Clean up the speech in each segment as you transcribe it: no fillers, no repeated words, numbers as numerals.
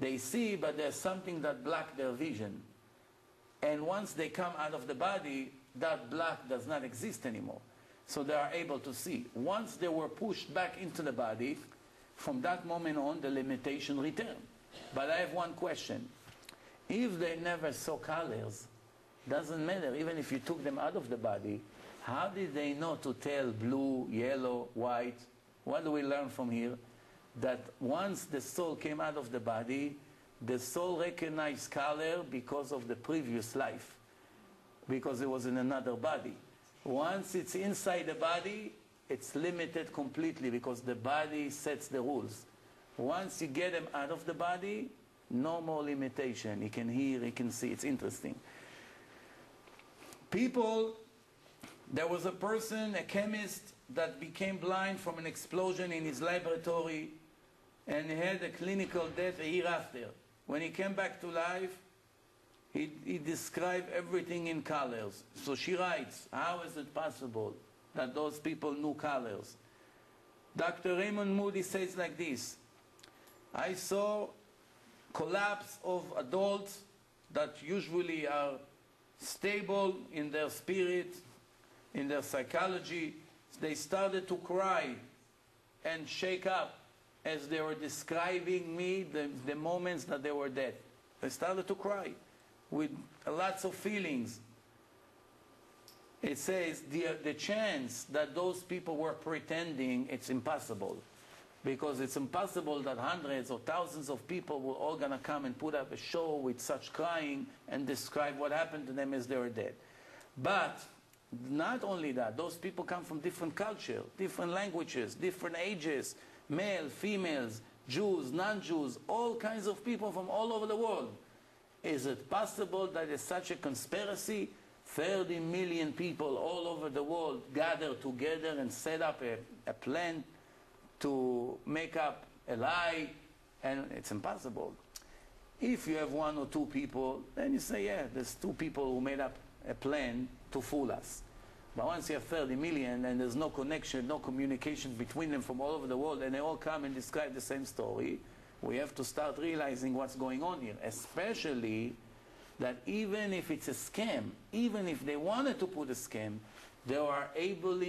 They see, but there's something that blocks their vision. And once they come out of the body, that block does not exist anymore. So they are able to see. Once they were pushed back into the body, from that moment on, the limitation returned. But I have one question. If they never saw colors, doesn't matter, even if you took them out of the body, how did they know to tell blue, yellow, white? What do we learn from here? That once the soul came out of the body, the soul recognized color because of the previous life, because it was in another body. Once it's inside the body, it's limited completely because the body sets the rules. Once you get them out of the body, no more limitation. He can hear, he can see. It's interesting. People, there was a person, a chemist, that became blind from an explosion in his laboratory and he had a clinical death a year after. When he came back to life, he described everything in colors. So she writes, how is it possible that those people knew colors? Dr. Raymond Moody says like this, I saw collapse of adults that usually are stable in their spirit, in their psychology. They started to cry and shake up as they were describing me the moments that they were dead. They started to cry with lots of feelings. It says the chance that those people were pretending, it's impossible. Because it's impossible that hundreds or thousands of people were all going to come and put up a show with such crying and describe what happened to them as they were dead. But not only that, those people come from different cultures, different languages, different ages, male, females, Jews, non-Jews, all kinds of people from all over the world. Is it possible that it's such a conspiracy? 30 million people all over the world gather together and set up a plan to make up a lie, and it's impossible. If you have one or two people, then you say, yeah, there's two people who made up a plan to fool us. But once you have 30 million and there's no connection, no communication between them from all over the world, and they all come and describe the same story, we have to start realizing what's going on here, especially that even if it's a scam, even if they wanted to put a scam, they are able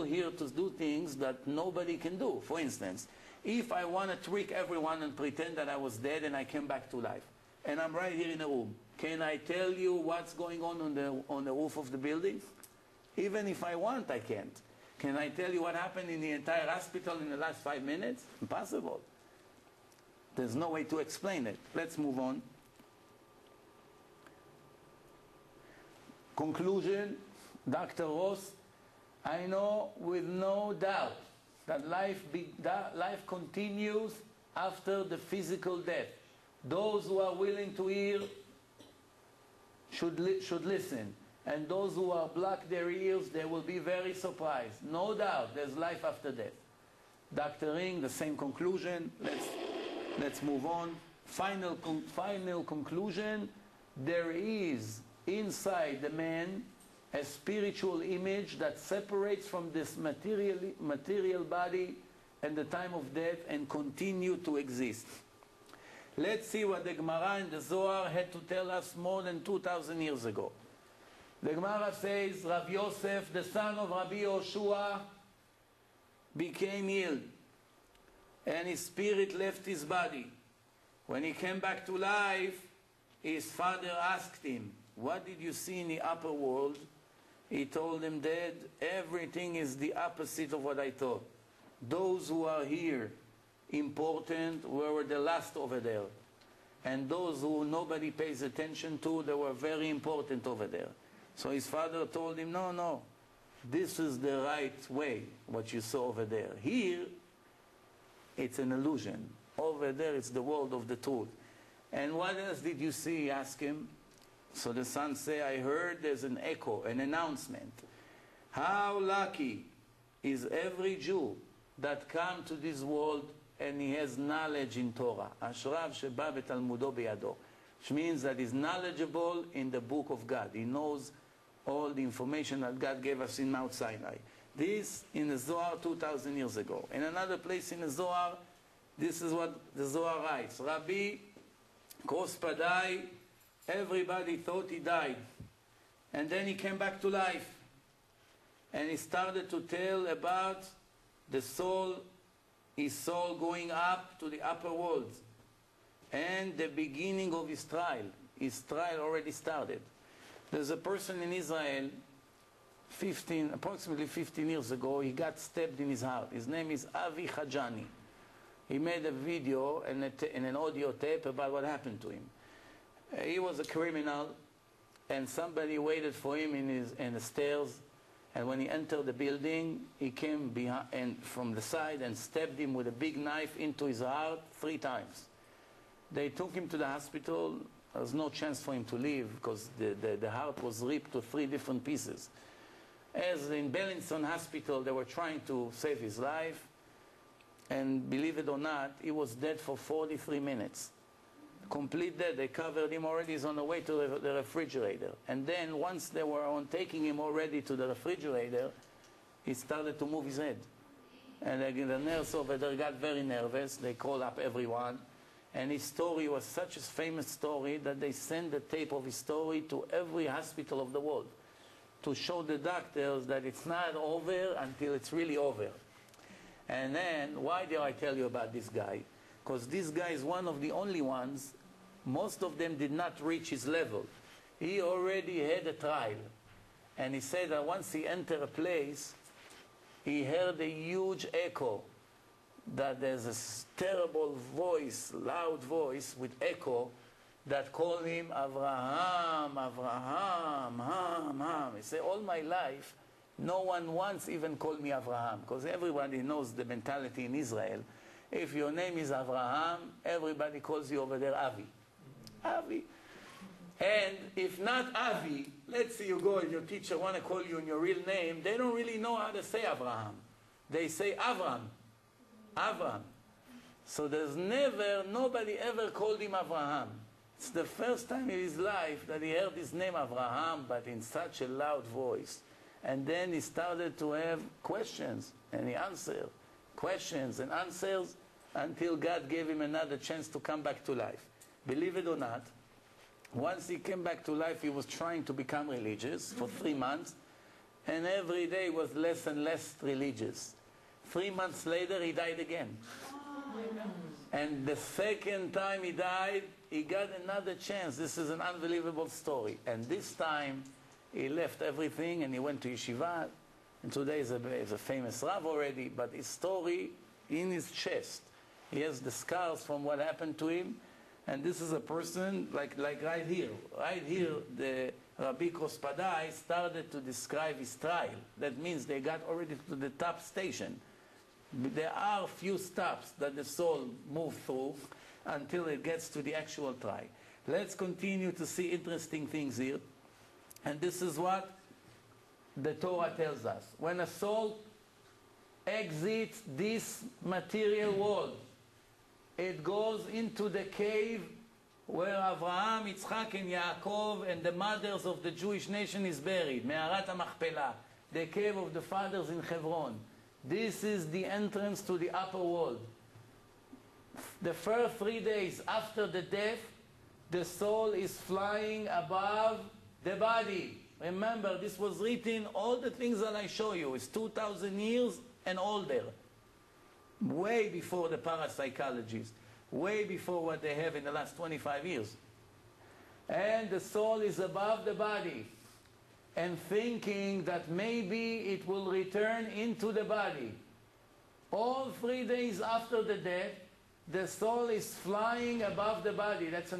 here to do things that nobody can do. For instance, if I want to trick everyone and pretend that I was dead and I came back to life, and I'm right here in the room, can I tell you what's going on the roof of the building? Even if I want, I can't. Can I tell you what happened in the entire hospital in the last 5 minutes? Impossible. There's no way to explain it. Let's move on. Conclusion, Dr. Ross, I know with no doubt that life continues after the physical death. Those who are willing to hear should listen. And those who are blocked their ears, they will be very surprised. No doubt there's life after death. Dr. Ring, the same conclusion. Let's move on. Final conclusion, there is inside the man a spiritual image that separates from this material body and the time of death and continue to exist. Let's see what the Gemara and the Zohar had to tell us more than 2,000 years ago. The Gemara says, Rabbi Yosef, the son of Rabbi Yoshua, became ill, and his spirit left his body. When he came back to life, his father asked him, what did you see in the upper world? He told him, Dad, everything is the opposite of what I thought. Those who are here, important, were the last over there. And those who nobody pays attention to, they were very important over there. So his father told him, no, this is the right way, what you saw over there. Here, it's an illusion. Over there, it's the world of the truth. And what else did you see? He asked him. So the son said, I heard there's an echo, an announcement. How lucky is every Jew that come to this world and he has knowledge in Torah. Ashrav sheba betalmudo biyado. Which means that he's knowledgeable in the book of God. He knows all the information that God gave us in Mount Sinai. This in the Zohar 2,000 years ago. In another place in the Zohar, This is what the Zohar writes. Rabbi Krospadai, everybody thought he died. And then he came back to life. And he started to tell about the soul, his soul going up to the upper world. And the beginning of his trial. His trial already started. There's a person in Israel, approximately 15 years ago, he got stabbed in his heart. His name is Avi Khajani. He made a video and an audio tape about what happened to him. He was a criminal, and somebody waited for him in the stairs. And when he entered the building, he came behind and from the side and stabbed him with a big knife into his heart 3 times. They took him to the hospital. There was no chance for him to live because the heart was ripped to 3 different pieces. As in Bellinson Hospital, they were trying to save his life. And believe it or not, he was dead for 43 minutes. Complete dead. They covered him already. He's on the way to the refrigerator. And then once they were on taking him already to the refrigerator, he started to move his head. And the nurse over there got very nervous. They called up everyone. And his story was such a famous story that they sent the tape of his story to every hospital of the world to show the doctors that it's not over until it's really over. And then, why did I tell you about this guy? Because this guy is one of the only ones, most of them did not reach his level. He already had a trial. And he said that once he entered a place, he heard a huge echo, that there's a terrible voice, loud voice with echo, that called him Avraham, Avraham, Ham, Ham. He said, all my life, no one once even called me Avraham, because everybody knows the mentality in Israel. If your name is Avraham, everybody calls you over there Avi. Avi. And if not Avi, let's say you go and your teacher want to call you in your real name, they don't really know how to say Avraham. They say Avram. Avram. So there's nobody ever called him Avraham. It's the first time in his life that he heard his name Avraham, but in such a loud voice. And then he started to have questions, and he answered questions and answers until God gave him another chance to come back to life. Believe it or not, once he came back to life, he was trying to become religious for 3 months, and every day he was less and less religious. 3 months later, he died again. And the second time he died, he got another chance. This is an unbelievable story. And this time, he left everything and he went to yeshiva. And today is a famous Rav already, but his story in his chest. He has the scars from what happened to him. And this is a person, like right here. Right here, the Rabbi Krospadai started to describe his trial. That means they got already to the top station. There are few stops that the soul moves through until it gets to the actual trial. Let's continue to see interesting things here. And this is what the Torah tells us. When a soul exits this material world, it goes into the cave where Avraham, Yitzchak, and Yaakov and the mothers of the Jewish nation is buried, Me'arat HaMachpelah, the cave of the fathers in Hebron. This is the entrance to the upper world. The first 3 days after the death, the soul is flying above the body. Remember, this was written, all the things that I show you is 2,000 years and older. Way before the parapsychologists. Way before what they have in the last 25 years. And the soul is above the body. And thinking that maybe it will return into the body. All 3 days after the death, the soul is flying above the body. That's